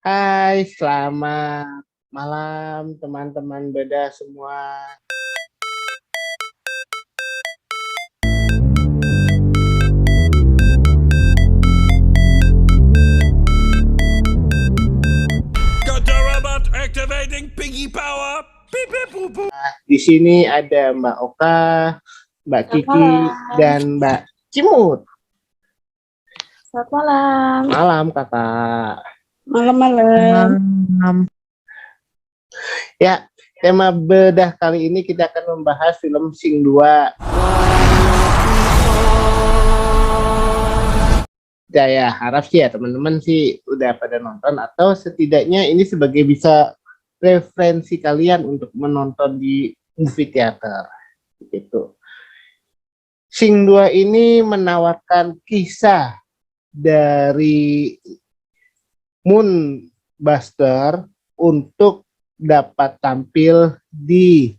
Hai, selamat malam teman-teman beda semua. Got the robot activating piggy power. Beep, beep, boop, boop. Di sini ada Mbak Oka, Mbak Kiki, dan Mbak Cimut. Selamat malam. Malam, Kakak. Malam-malam. Ya, tema bedah kali ini kita akan membahas film Sing 2. Ya, harap sih ya teman-teman sih udah pada nonton atau setidaknya ini sebagai bisa referensi kalian untuk menonton di movie theater gitu. Sing 2 ini menawarkan kisah dari Moonbuster untuk dapat tampil di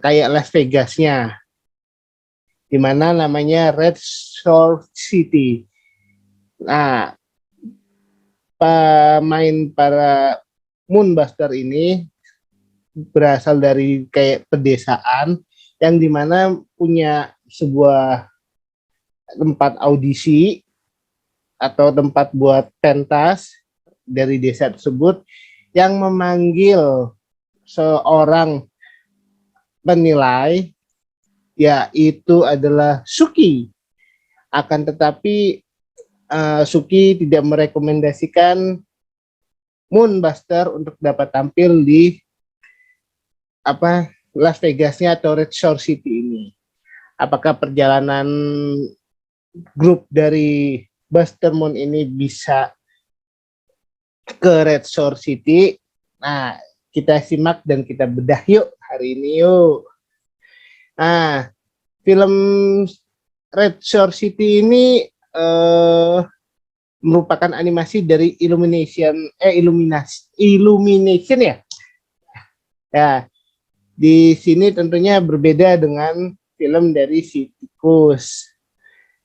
kayak Las Vegasnya, di mana namanya Red Shore City. Nah, pemain para Moonbuster ini berasal dari kayak pedesaan yang dimana punya sebuah tempat audisi atau tempat buat pentas dari desa tersebut yang memanggil seorang penilai, yaitu adalah Suki. Akan tetapi Suki tidak merekomendasikan Moonbuster untuk dapat tampil di Las Vegasnya atau Red Shore City ini. Apakah perjalanan grup dari Buster Moon ini bisa ke Red Shore City? Nah, kita simak dan kita bedah yuk hari ini yuk. Nah, film Red Shore City ini merupakan animasi dari Illumination ya. Ya, di sini tentunya berbeda dengan film dari si tikus.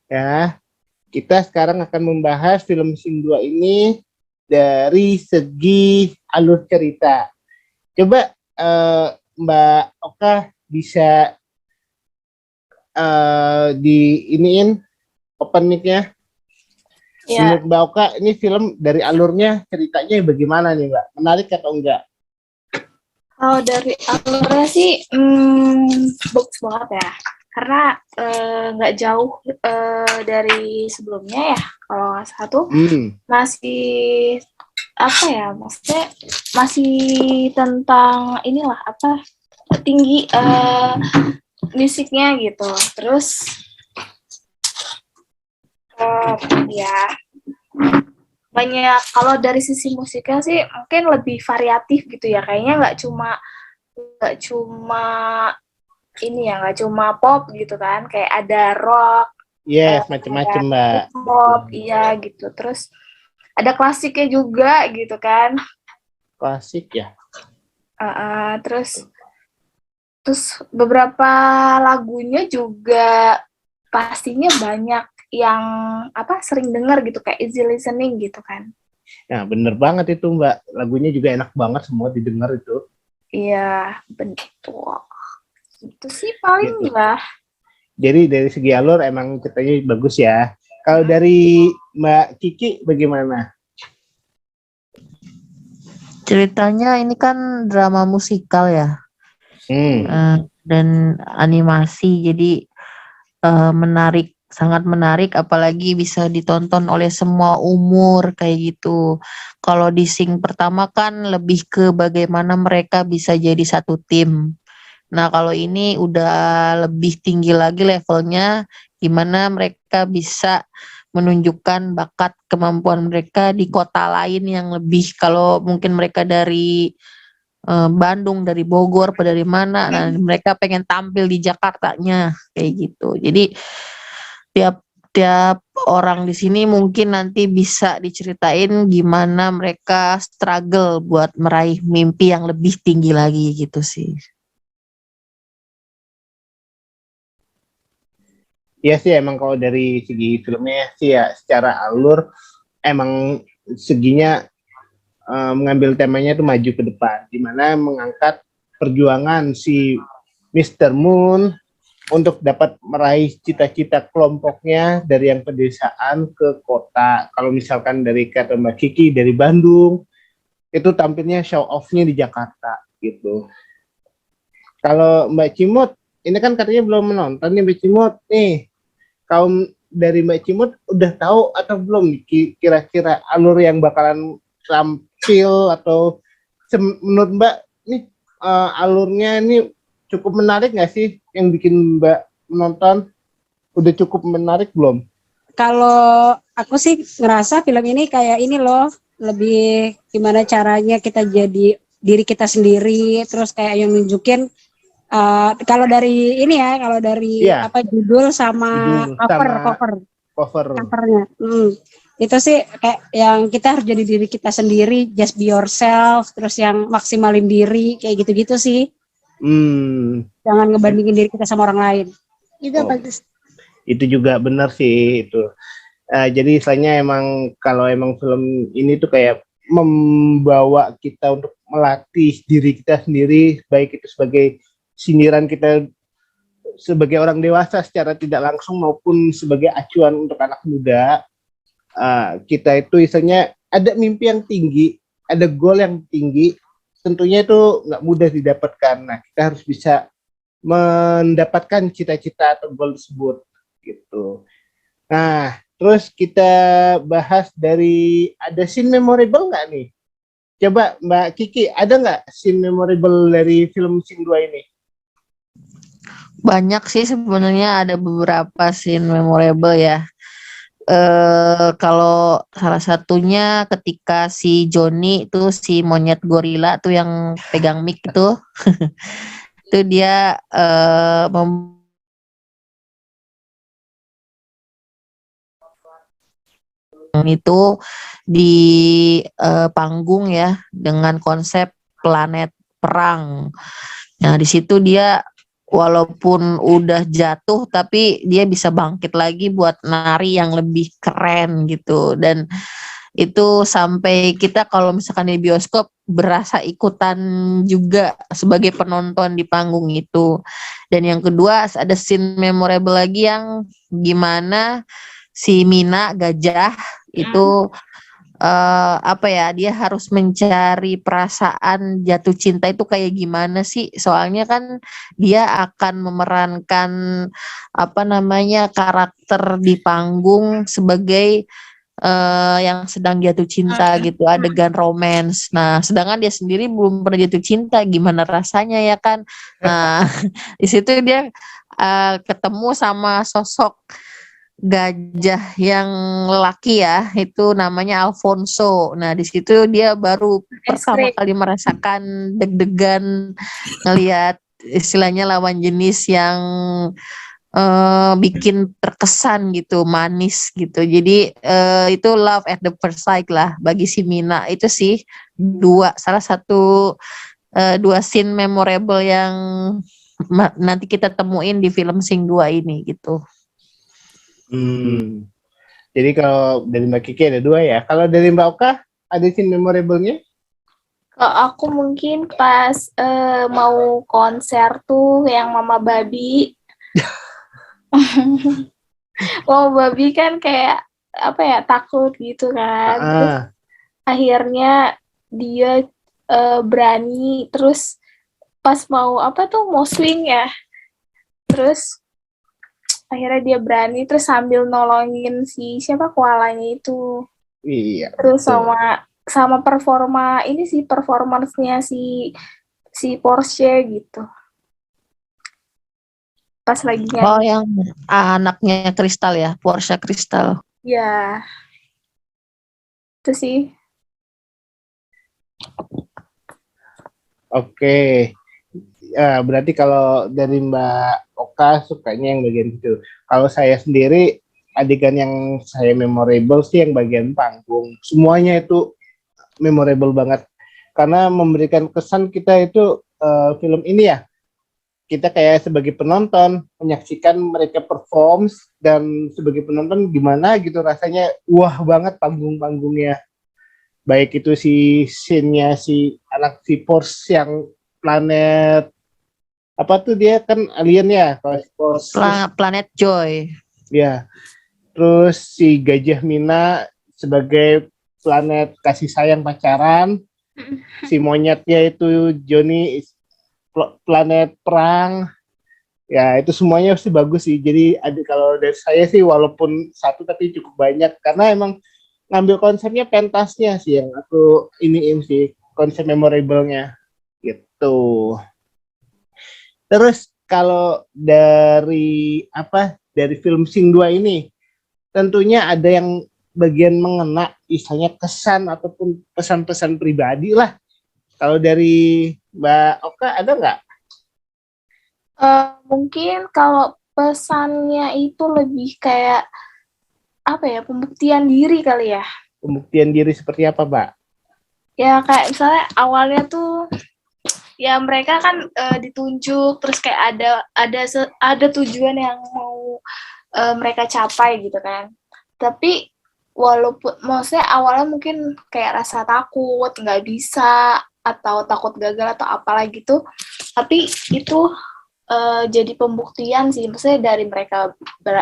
Ya, kita sekarang akan membahas film Sing 2 ini dari segi alur cerita. Coba Mbak Oka bisa diiniin open mic-nya. Ya, Menurut Mbak Oka, ini film dari alurnya ceritanya bagaimana nih Mbak? Menarik atau enggak? kalau dari alurnya sih bagus banget ya. Karena nggak jauh dari sebelumnya ya. Kalau nggak salah tuh masih apa ya? Maksudnya masih tentang inilah apa tinggi musiknya gitu. Terus ya banyak, kalau dari sisi musiknya sih mungkin lebih variatif gitu ya, kayaknya nggak cuma ini ya, nggak cuma pop gitu kan, kayak ada rock, Yes, macam-macam Mbak. pop, iya gitu, terus ada klasiknya juga gitu kan. Klasik ya. Terus beberapa lagunya juga pastinya banyak yang sering dengar gitu, kayak easy listening gitu kan. Nah, bener banget itu Mbak. Lagunya juga enak banget semua didengar itu. Iya, betul. Itu sih paling Gitu. lah. Jadi dari segi alur emang ceritanya bagus ya. Kalau dari Mbak Kiki bagaimana? Ceritanya ini kan drama musikal ya, dan animasi, jadi menarik, sangat menarik, apalagi bisa ditonton oleh semua umur kayak gitu. Kalau di Sing pertama kan lebih ke bagaimana mereka bisa jadi satu tim. Nah, kalau ini udah lebih tinggi lagi levelnya, gimana mereka bisa menunjukkan bakat kemampuan mereka di kota lain yang lebih, kalau mungkin mereka dari Bandung, dari Bogor, apa dari mana, nah mereka pengen tampil di Jakartanya kayak gitu. Jadi tiap orang di sini mungkin nanti bisa diceritain gimana mereka struggle buat meraih mimpi yang lebih tinggi lagi gitu sih. Iya sih emang kalau dari segi filmnya sih ya secara alur emang seginya mengambil temanya itu maju ke depan, di mana mengangkat perjuangan si Mr. Moon untuk dapat meraih cita-cita kelompoknya dari yang pedesaan ke kota. Kalau misalkan dari kata Mbak Kiki dari Bandung, itu tampilnya show off-nya di Jakarta gitu. Kalau Mbak Cimut, ini kan katanya belum menonton nih Mbak Cimut nih. Kaum dari Mbak Cimut udah tahu atau belum kira-kira alur yang bakalan tampil atau menurut Mbak nih alurnya ini cukup menarik nggak sih yang bikin Mbak menonton? Udah cukup menarik belum? Kalau aku sih ngerasa film ini kayak ini loh, lebih gimana caranya kita jadi diri kita sendiri, terus kayak yang nunjukin kalau dari ini ya, kalau dari judul sama covernya. Itu sih kayak yang kita harus jadi diri kita sendiri, just be yourself, terus yang maksimalin diri kayak gitu-gitu sih. Jangan ngebandingin diri kita sama orang lain. Juga bagus. Itu juga benar sih itu. Jadi istilahnya emang kalau emang film ini tuh kayak membawa kita untuk melatih diri kita sendiri, baik itu sebagai sindiran kita sebagai orang dewasa secara tidak langsung maupun sebagai acuan untuk anak muda. Kita itu istilahnya ada mimpi yang tinggi, ada goal yang tinggi. Tentunya itu nggak mudah didapatkan. Nah, kita harus bisa mendapatkan cita-cita atau goal tersebut, gitu. Nah, terus kita bahas dari ada scene memorable nggak nih? Coba Mbak Kiki, ada nggak scene memorable dari film Sing 2 ini? Banyak sih sebenarnya, ada beberapa scene memorable ya. Kalau salah satunya ketika si Johnny itu si monyet gorila tuh yang pegang mic itu itu dia itu di panggung ya dengan konsep planet perang. Nah di situ dia walaupun udah jatuh tapi dia bisa bangkit lagi buat nari yang lebih keren gitu, dan itu sampai kita kalau misalkan di bioskop berasa ikutan juga sebagai penonton di panggung itu. Dan yang kedua ada scene memorable lagi yang gimana si Mina gajah itu dia harus mencari perasaan jatuh cinta itu kayak gimana sih, soalnya kan dia akan memerankan karakter di panggung sebagai yang sedang jatuh cinta gitu, adegan romance. Nah sedangkan dia sendiri belum pernah jatuh cinta, gimana rasanya ya kan. Nah di situ dia ketemu sama sosok gajah yang lelaki ya, itu namanya Alfonso. Nah di situ dia baru pertama kali merasakan deg-degan ngelihat istilahnya lawan jenis yang bikin terkesan gitu, manis gitu. Jadi itu love at the first sight lah bagi si Mina. Itu sih salah satu dua scene memorable yang nanti kita temuin di film Sing 2 ini gitu. Jadi kalau dari Mbak Kiki ada 2 ya. Kalau dari Mbak Oka ada scene memorable-nya? Kalau aku mungkin pas mau konser tuh yang Mama Babi. Mama Babi kan kayak takut gitu kan. Terus akhirnya dia berani, terus pas mau swing ya. Terus akhirnya dia berani, terus sambil nolongin si koalanya itu. Iya. Terus sama performance-nya si Porsche gitu. Pas lagi yang anaknya Kristal ya, Porsche Kristal. Ya. Itu sih. Oke. Ya, berarti kalau dari Mbak Oka sukanya yang bagian itu. Kalau saya sendiri adegan yang saya memorable sih yang bagian panggung. Semuanya itu memorable banget karena memberikan kesan kita itu film ini ya. Kita kayak sebagai penonton menyaksikan mereka perform dan sebagai penonton gimana gitu rasanya, wah banget panggung-panggungnya. baik itu si scene-nya si anak si Force yang planet apa tuh, dia kan alien ya kalau si Force. Planet Joy. Ya, terus si Gajah Mina sebagai planet kasih sayang pacaran, si monyetnya itu Johnny planet perang. Ya itu semuanya pasti bagus sih. Jadi ada, kalau dari saya sih walaupun satu tapi cukup banyak karena emang ngambil konsepnya pentasnya sih yang aku iniin sih, konsep memorable-nya gitu. Terus kalau dari film Sing 2 ini tentunya ada yang bagian mengena, misalnya kesan ataupun pesan-pesan pribadi lah. Kalau dari Mbak Oka ada nggak? Mungkin kalau pesannya itu lebih kayak apa ya, pembuktian diri kali ya. Pembuktian diri seperti apa, Mbak? Ya kayak misalnya awalnya tuh ya mereka kan ditunjuk terus kayak ada tujuan yang mau mereka capai gitu kan. Tapi walaupun maksudnya awalnya mungkin kayak rasa takut nggak bisa atau takut gagal atau apalah gitu, tapi itu jadi pembuktian sih, maksudnya dari mereka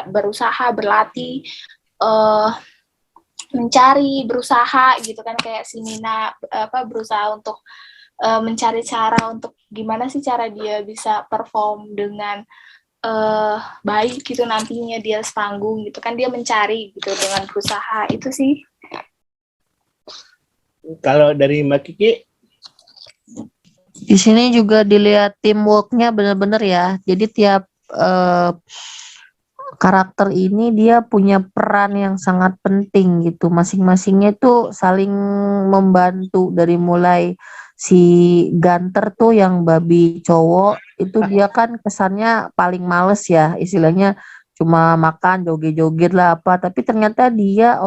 berusaha berlatih mencari berusaha gitu kan, kayak si Mina berusaha untuk mencari cara untuk gimana sih cara dia bisa perform dengan baik gitu nantinya dia sepanggung gitu kan, dia mencari gitu dengan berusaha itu sih. Kalau dari Mbak Kiki? Di sini juga dilihat teamworknya benar-benar ya. Jadi tiap karakter ini dia punya peran yang sangat penting gitu. Masing-masingnya tuh saling membantu, dari mulai si Gunter tuh yang babi cowok itu dia kan kesannya paling males ya, istilahnya cuma makan joget-joget lah apa, tapi ternyata dia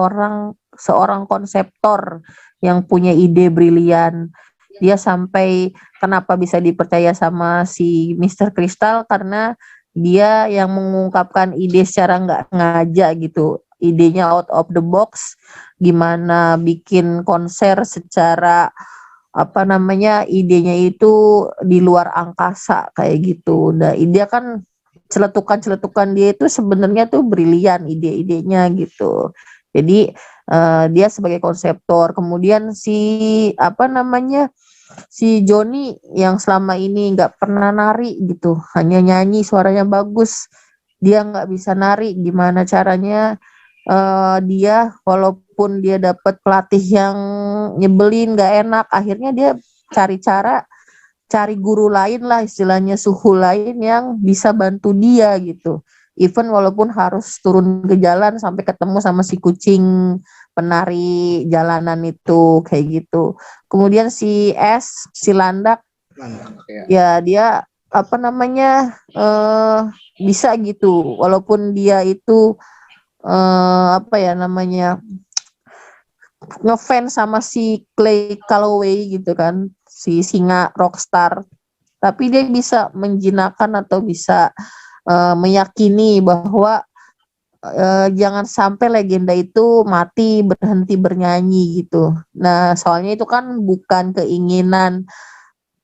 seorang konseptor yang punya ide brilian. Dia sampai kenapa bisa dipercaya sama si Mr. Crystal karena dia yang mengungkapkan ide secara nggak ngaja gitu. Idenya out of the box, gimana bikin konser secara idenya itu di luar angkasa kayak gitu. Nah, ide kan celetukan dia itu sebenarnya tuh brilian ide-idenya gitu. Jadi dia sebagai konseptor, kemudian si Johnny yang selama ini nggak pernah nari gitu, hanya nyanyi suaranya bagus, dia nggak bisa nari, gimana caranya dia walaupun dia dapat pelatih yang nyebelin nggak enak, akhirnya dia cari guru lain lah, istilahnya suhu lain yang bisa bantu dia gitu, even walaupun harus turun ke jalan sampai ketemu sama si kucing penari jalanan itu kayak gitu. Kemudian si Landak ya dia bisa gitu walaupun dia itu ngefans sama si Clay Calloway gitu kan, si singa rockstar, tapi dia bisa menjinakkan atau bisa meyakini bahwa jangan sampai legenda itu mati berhenti bernyanyi gitu. Nah, soalnya itu kan bukan keinginan,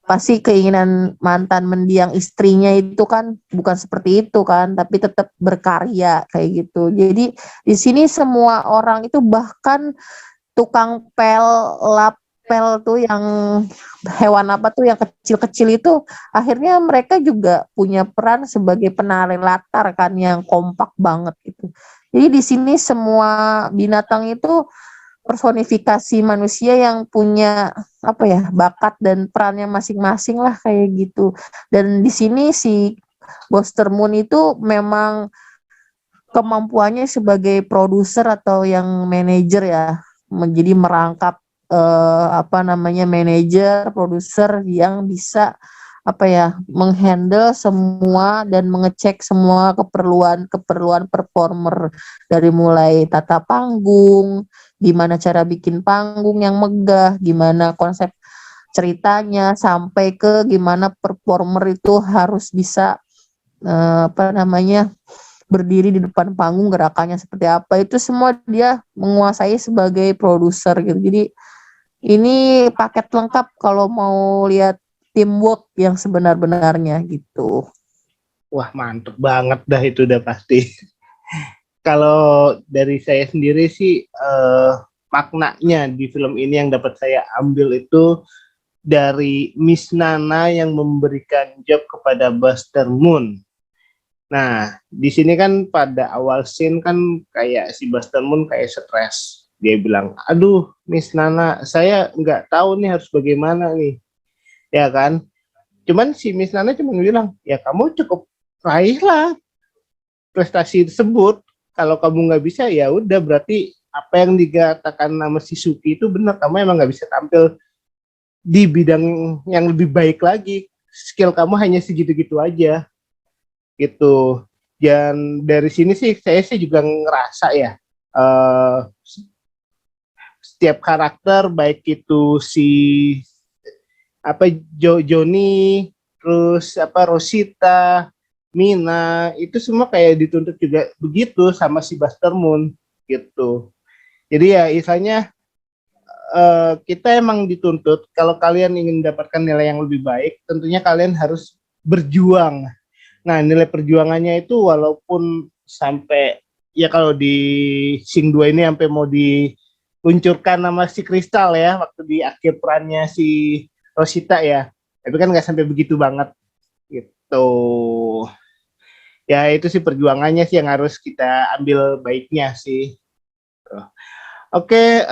pasti keinginan mantan mendiang istrinya itu kan bukan seperti itu kan, tapi tetap berkarya kayak gitu. Jadi di sini semua orang itu, bahkan tukang pel tuh yang hewan yang kecil-kecil itu, akhirnya mereka juga punya peran sebagai penari latar kan yang kompak banget gitu. Jadi di sini semua binatang itu personifikasi manusia yang punya bakat dan perannya masing-masing lah kayak gitu. Dan di sini si Buster Moon itu memang kemampuannya sebagai produser atau yang manajer ya, menjadi merangkap manajer, produser yang bisa menghandle semua dan mengecek semua keperluan performer, dari mulai tata panggung, gimana cara bikin panggung yang megah, gimana konsep ceritanya, sampai ke gimana performer itu harus bisa berdiri di depan panggung, gerakannya seperti apa, itu semua dia menguasai sebagai produser gitu. Jadi Ini paket lengkap kalau mau lihat teamwork yang sebenar-benarnya gitu. Wah, mantep banget dah itu udah pasti. Kalau dari saya sendiri sih maknanya di film ini yang dapat saya ambil itu dari Miss Nana yang memberikan job kepada Buster Moon. Nah, di sini kan pada awal scene kan kayak si Buster Moon kayak stres. Dia bilang, aduh Miss Nana, saya nggak tahu nih harus bagaimana nih. Ya kan? Cuman si Miss Nana cuma bilang, ya kamu cukup raihlah prestasi tersebut. Kalau kamu nggak bisa, ya udah berarti apa yang dikatakan nama si Suki itu benar. Kamu emang nggak bisa tampil di bidang yang lebih baik lagi. Skill kamu hanya segitu-gitu aja. Gitu. Dan dari sini sih saya sih juga ngerasa ya setiap karakter baik itu si Joni, terus Rosita, Mina, itu semua kayak dituntut juga begitu sama si Buster Moon gitu. Jadi ya istilahnya kita emang dituntut kalau kalian ingin mendapatkan nilai yang lebih baik, tentunya kalian harus berjuang. Nah, nilai perjuangannya itu walaupun sampai ya kalau di Sing 2 ini sampai mau diluncurkan nama si Kristal ya waktu di akhir perannya si Rosita ya. Tapi kan nggak sampai begitu banget gitu. Ya itu sih perjuangannya sih yang harus kita ambil baiknya sih. Oke,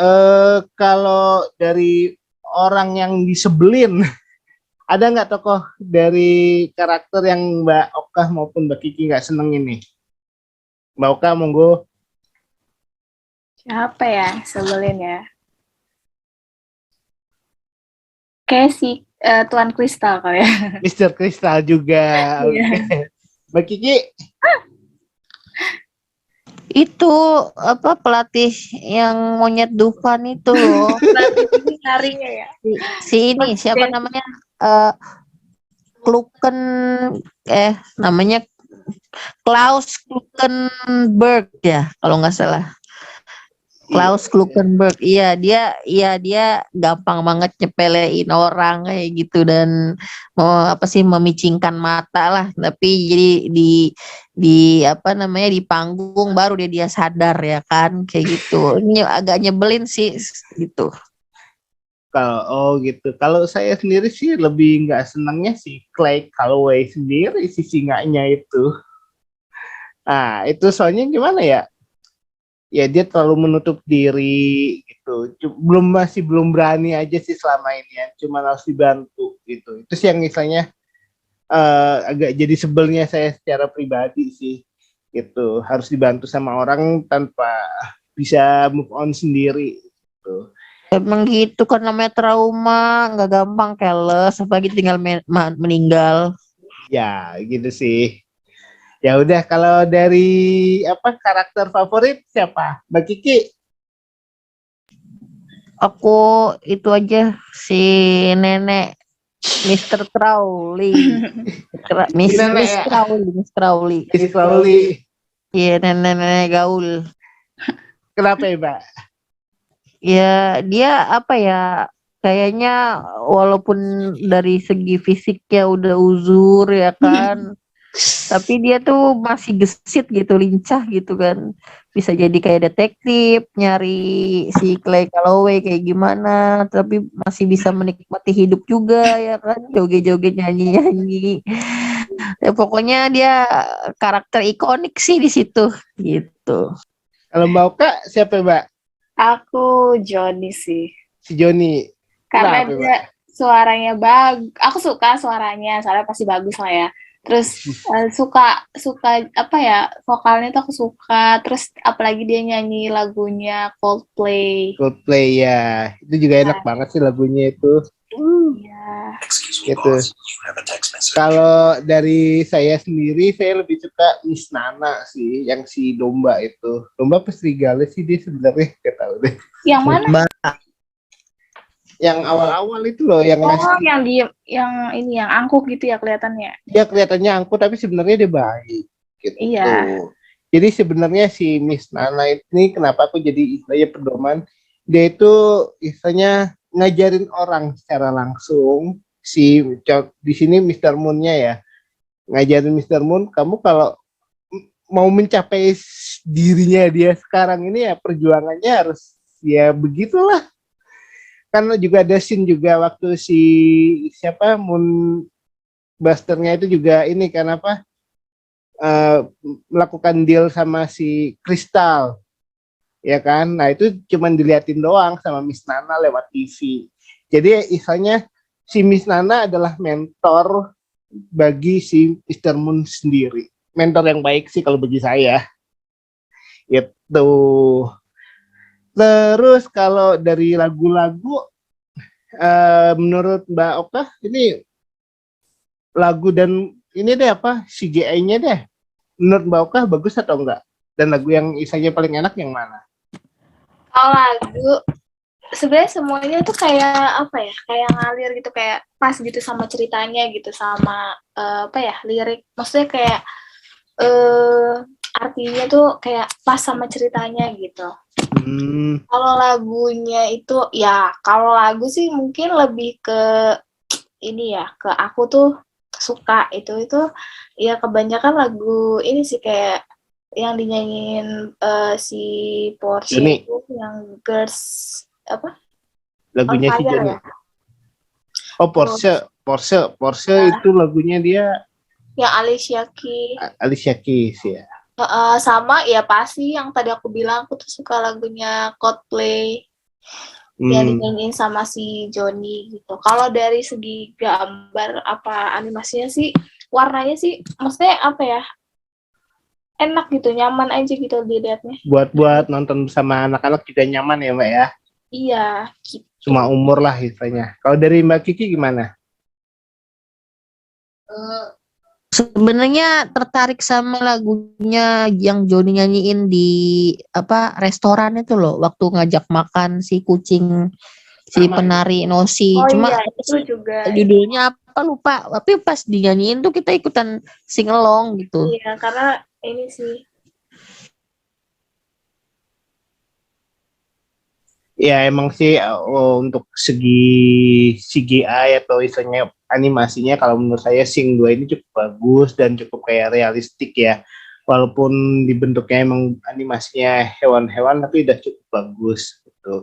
kalau dari orang yang disebelin ada nggak tokoh dari karakter yang Mbak Oka maupun Mbak Kiki nggak seneng ini? Mbak Oka, monggo. Siapa ya sebelin ya? Kayak si Tuan Kristal kali ya. Mr. Kristal juga. Iya. Oke. Mbak Kiki, Itu pelatih yang monyet Dufan itu loh. Berarti ini harinya ya. Si ini siapa namanya? Kluken namanya Klaus Klukenberg ya kalau nggak salah. Klaus Klukenberg, iya dia gampang banget nyepelein orang kayak gitu dan memicingkan mata lah. Tapi jadi di panggung baru dia sadar ya kan kayak gitu. Ini agak nyebelin sih gitu. kalau gitu. Kalau saya sendiri sih lebih nggak senangnya si Clay Calloway sendiri, si singanya itu. Nah, itu soalnya gimana ya? Ya dia terlalu menutup diri gitu. Masih belum berani aja sih selama ini ya. Cuma harus dibantu gitu. Itu sih yang misalnya agak jadi sebelnya saya secara pribadi sih gitu. Harus dibantu sama orang tanpa bisa move on sendiri gitu. Emang gitu kan namanya trauma, nggak gampang keles, apalagi tinggal meninggal. Ya gitu sih. Ya udah, kalau dari karakter favorit siapa? Mbak Kiki? Aku itu aja si nenek Mr. Crowley. Miss Crowley. Miss Crowley. Iya, nenek gaul. Kenapa ya, Mbak? Ya, dia kayaknya walaupun dari segi fisiknya udah uzur ya kan. Tapi dia tuh masih gesit gitu, lincah gitu kan. Bisa jadi kayak detektif, nyari si Clay Calloway kayak gimana, tapi masih bisa menikmati hidup juga ya kan, joget-joget, nyanyi-nyanyi. Ya, pokoknya dia karakter ikonik sih di situ gitu. Kalau Mbak Oka siapa, Mbak? Aku Joni sih. Si Joni. Karena Kenapa, dia suaranya bagus. Aku suka suaranya, soalnya pasti bagus lah ya. Terus suka vokalnya tuh aku suka. Terus apalagi dia nyanyi lagunya Coldplay ya. Itu juga enak banget sih lagunya itu. ya. Gitu. Kalau dari saya sendiri, saya lebih suka Miss Nana sih, yang si domba itu. Domba apa serigala sih dia sebenarnya, nggak tahu deh. Yang mana? Yang awal-awal itu loh, yang yang angkuh gitu ya kelihatannya. dia kelihatannya angkuh tapi sebenarnya dia baik. Gitu. Iya. Jadi sebenarnya si Miss Nana ini kenapa aku jadi istilahnya pedoman, dia itu istilahnya ngajarin orang secara langsung di sini Mr. Moon-nya ya. Ngajarin Mr. Moon, kamu kalau mau mencapai dirinya dia sekarang ini ya perjuangannya harus ya begitulah. Kan juga ada scene juga waktu si siapa Moon Buster-nya itu juga ini kan apa melakukan deal sama si Crystal, ya kan? Nah itu cuman diliatin doang sama Miss Nana lewat TV. Jadi istilahnya si Miss Nana adalah mentor bagi si Mr. Moon sendiri. Mentor yang baik sih kalau bagi saya. Itu. Terus kalau dari lagu-lagu, menurut Mbak Oka, ini lagu dan ini deh apa CGI-nya deh. Menurut Mbak Oka bagus atau enggak? Dan lagu yang isanya paling enak yang mana? Kalau lagu sebenarnya semuanya tuh kayak apa ya? Kayak ngalir gitu, kayak pas gitu sama ceritanya gitu, sama apa ya? Lirik. Maksudnya kayak artinya tuh kayak pas sama ceritanya gitu. Kalau lagunya itu ya, kalau lagu sih mungkin lebih ke ini ya, ke aku tuh suka itu ya kebanyakan lagu ini sih kayak yang dinyanyiin si Porsche Johnny. itu yang Girls apa? Lagunya On si Fire Johnny. ya? Oh Porsche Ya. itu lagunya dia Yang Alicia Keys. Alicia Keys ya. Sama ya pasti yang tadi aku bilang aku tuh suka lagunya Coldplay yang dinyanyiin sama si Johnny gitu. Kalau dari segi gambar apa animasinya sih, warnanya sih maksudnya apa ya, enak gitu, nyaman aja gitu dilihatnya. Buat nonton sama anak-anak juga nyaman ya Mbak ya. Iya gitu. Cuma umur lah istilahnya. Kalau dari Mbak Kiki gimana? Sebenarnya tertarik sama lagunya yang Joni nyanyiin di apa restoran itu loh, waktu ngajak makan si kucing si Sama. penari Nosi. Oh Cuma iya, itu juga. judulnya apa lupa, tapi pas dinyanyiin tuh kita ikutan sing along gitu. Iya, karena ini sih. Ya emang sih untuk segi CGI atau istilahnya animasinya kalau menurut saya Sing 2 ini cukup bagus dan cukup kayak realistik ya. Walaupun dibentuknya emang animasinya hewan-hewan tapi udah cukup bagus gitu.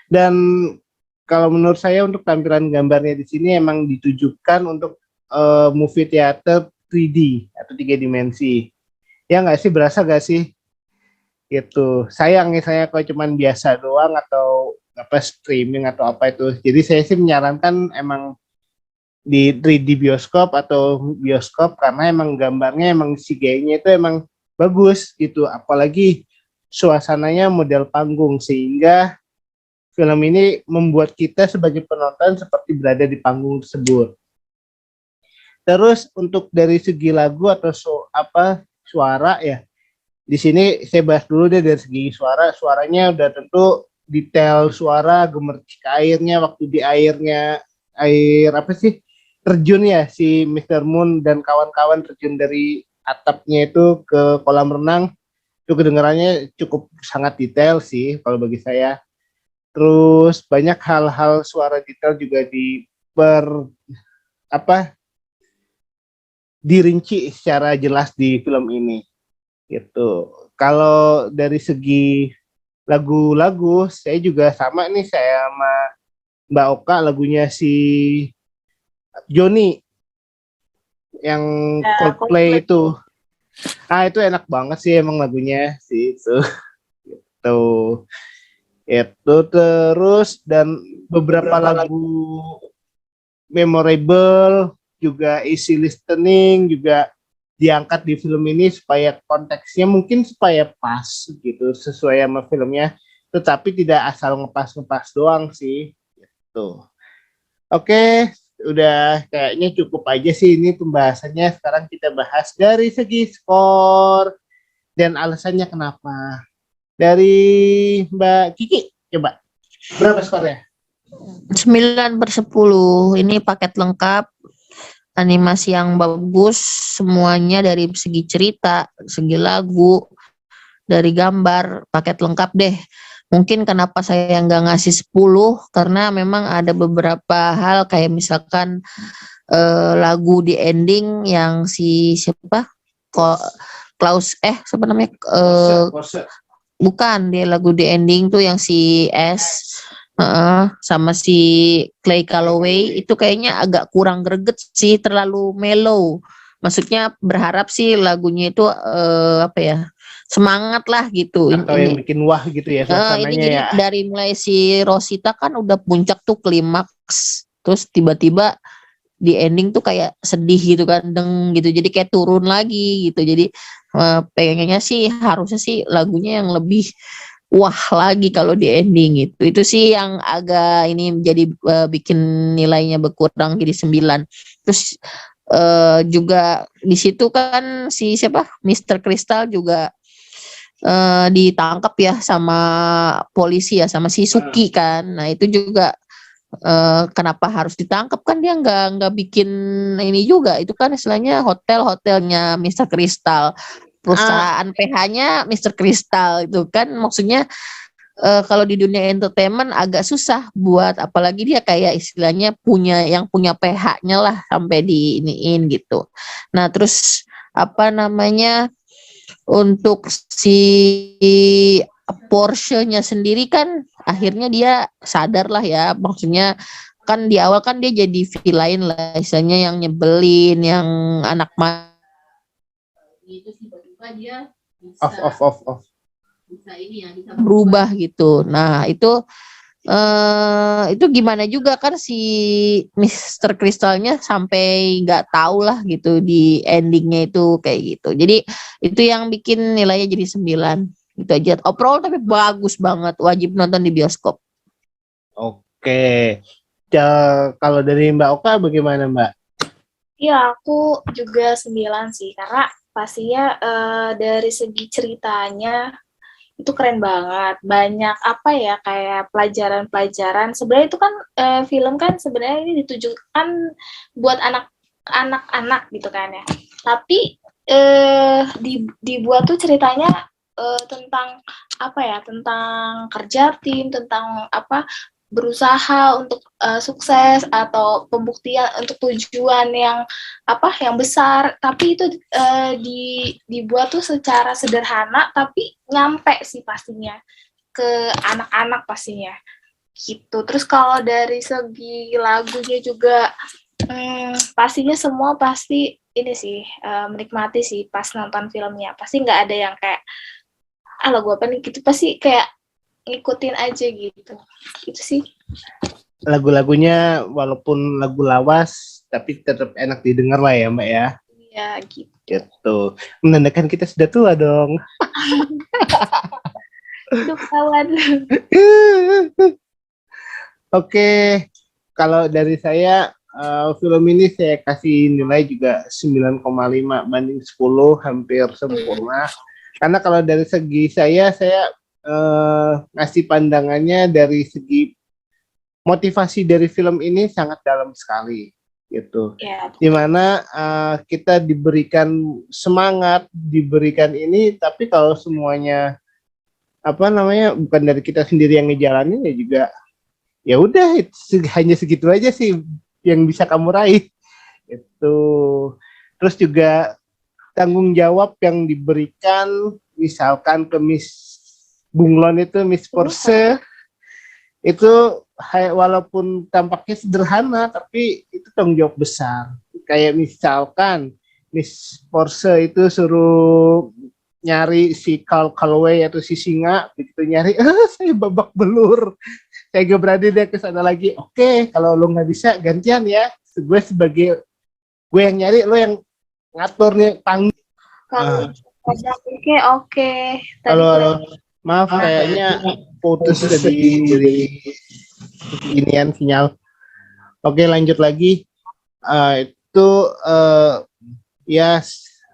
Dan kalau menurut saya untuk tampilan gambarnya di sini emang ditujukan untuk movie theater 3D atau 3 dimensi. Ya nggak sih, berasa nggak sih? Gitu. Sayang nih saya kalau cuman biasa doang atau apa streaming atau apa itu. Jadi saya sih menyarankan emang di 3D bioskop atau bioskop karena emang gambarnya emang CGI-nya itu emang bagus gitu. Apalagi suasananya model panggung sehingga film ini membuat kita sebagai penonton seperti berada di panggung tersebut. Terus untuk dari segi lagu atau suara ya. Di sini saya bahas dulu deh dari segi suaranya udah tentu detail suara, gemercik airnya waktu di air apa sih terjun ya si Mr. Moon dan kawan-kawan terjun dari atapnya itu ke kolam renang itu kedengarannya cukup sangat detail sih kalau bagi saya. Terus banyak hal-hal suara detail juga dirinci secara jelas di film ini. Gitu. Kalau dari segi lagu-lagu, saya juga sama nih, saya sama Mbak Oka lagunya si Johnny yang Coldplay itu. Itu enak banget sih emang lagunya sih itu. Gitu. Itu terus dan beberapa lagu memorable juga easy listening juga diangkat di film ini supaya konteksnya mungkin supaya pas gitu sesuai sama filmnya, tetapi tidak asal ngepas doang sih gitu. Oke, udah kayaknya cukup aja sih ini pembahasannya. Sekarang kita bahas dari segi skor dan alasannya kenapa. Dari Mbak Kiki coba berapa skornya? 9/10. Ini paket lengkap, animasi yang bagus, semuanya dari segi cerita, segi lagu, dari gambar, paket lengkap deh. Mungkin kenapa saya nggak ngasih 10 karena memang ada beberapa hal kayak misalkan lagu di ending yang si siapa kok Klaus siapa namanya bukan dia lagu di ending tuh yang si sama si Clay Calloway itu kayaknya agak kurang greget sih, terlalu mellow. Maksudnya berharap sih lagunya itu apa ya, semangat lah gitu. Atau yang bikin wah gitu ya ini suasananya jadi ya. dari mulai si Rosita kan udah puncak tuh klimaks, terus tiba-tiba di ending tuh kayak sedih gitu kan, gitu. Jadi kayak turun lagi gitu. Jadi pengennya sih harusnya sih lagunya yang lebih wah lagi kalau di ending gitu. Itu sih yang agak ini menjadi bikin nilainya berkurang jadi 9. Terus juga di situ kan si siapa Mr. Crystal juga ditangkap ya sama polisi ya, sama si Suki kan. Nah itu juga kenapa harus ditangkap, kan dia nggak bikin ini juga, itu kan istilahnya hotelnya Mr. Crystal, perusahaan PH-nya Mr. Crystal itu kan, maksudnya kalau di dunia entertainment agak susah buat, apalagi dia kayak istilahnya punya PH-nya lah sampai diiniin gitu. Nah terus apa namanya, untuk si Porsche-nya sendiri kan akhirnya dia sadar lah ya, maksudnya kan di awal kan dia jadi villain lah istilahnya, yang nyebelin, yang anak itu tiba-tiba dia bisa bisa ini ya, bisa berubah gitu. Nah itu gimana juga kan si Mr. Crystalnya sampai nggak tahu lah gitu di endingnya itu kayak gitu. Jadi itu yang bikin nilainya jadi 9 gitu aja. Overall tapi bagus banget, wajib nonton di bioskop. Oke. Kalau dari Mbak Oka bagaimana Mbak? Ya, aku juga 9 sih, karena pastinya dari segi ceritanya itu keren banget. Banyak apa ya, kayak pelajaran-pelajaran. Sebenarnya itu kan film kan sebenarnya ini ditujukan buat anak-anak gitu kan ya. Tapi dibuat tuh ceritanya tentang apa ya, tentang kerja tim, tentang apa, berusaha untuk sukses atau pembuktian untuk tujuan yang apa, yang besar, tapi itu dibuat tuh secara sederhana tapi nyampe sih pastinya ke anak-anak pastinya gitu. Terus kalau dari segi lagunya juga pastinya semua pasti ini sih menikmati sih pas nonton filmnya, pasti nggak ada yang kayak lagu apa nih gitu, pasti kayak ngikutin aja gitu. Itu sih. Lagu-lagunya walaupun lagu lawas tapi tetap enak didengar lah ya Mbak ya. Iya gitu. Gitu. Menandakan kita sudah tua dong. Itu kawan. Oke, kalau dari saya film ini saya kasih nilai juga 9,5 banding 10, hampir sempurna. Karena kalau dari segi saya ngasih pandangannya dari segi motivasi dari film ini sangat dalam sekali gitu. Yeah. Dimana kita diberikan semangat, diberikan ini, tapi kalau semuanya apa namanya bukan dari kita sendiri yang ngejalanin, ya juga ya udah hanya segitu aja sih yang bisa kamu raih. Itu terus juga tanggung jawab yang diberikan misalkan ke Miss Bunglon itu, Miss Porsche itu walaupun tampaknya sederhana tapi itu tanggung jawab besar. Kayak misalkan Miss Porsche itu suruh nyari si Calloway atau si singa, begitu nyari saya babak belur, saya gak berani deh ke sana lagi. Oke, kalau lo nggak bisa gantian ya, gue sebagai gue yang nyari, lo yang ngatur nih panggung. Oke. Halo. Maaf, kayaknya putus dari inian sinyal. Oke, lanjut lagi. Itu ya.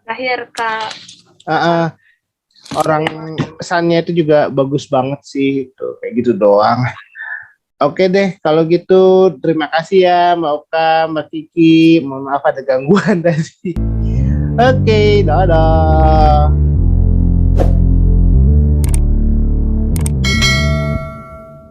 Terakhir Kak. Orang pesannya itu juga bagus banget sih, itu kayak gitu doang. Oke deh, kalau gitu terima kasih ya Mbak Oka, Mbak Kiki. Mohon maaf ada gangguan tadi. Oke, dadah.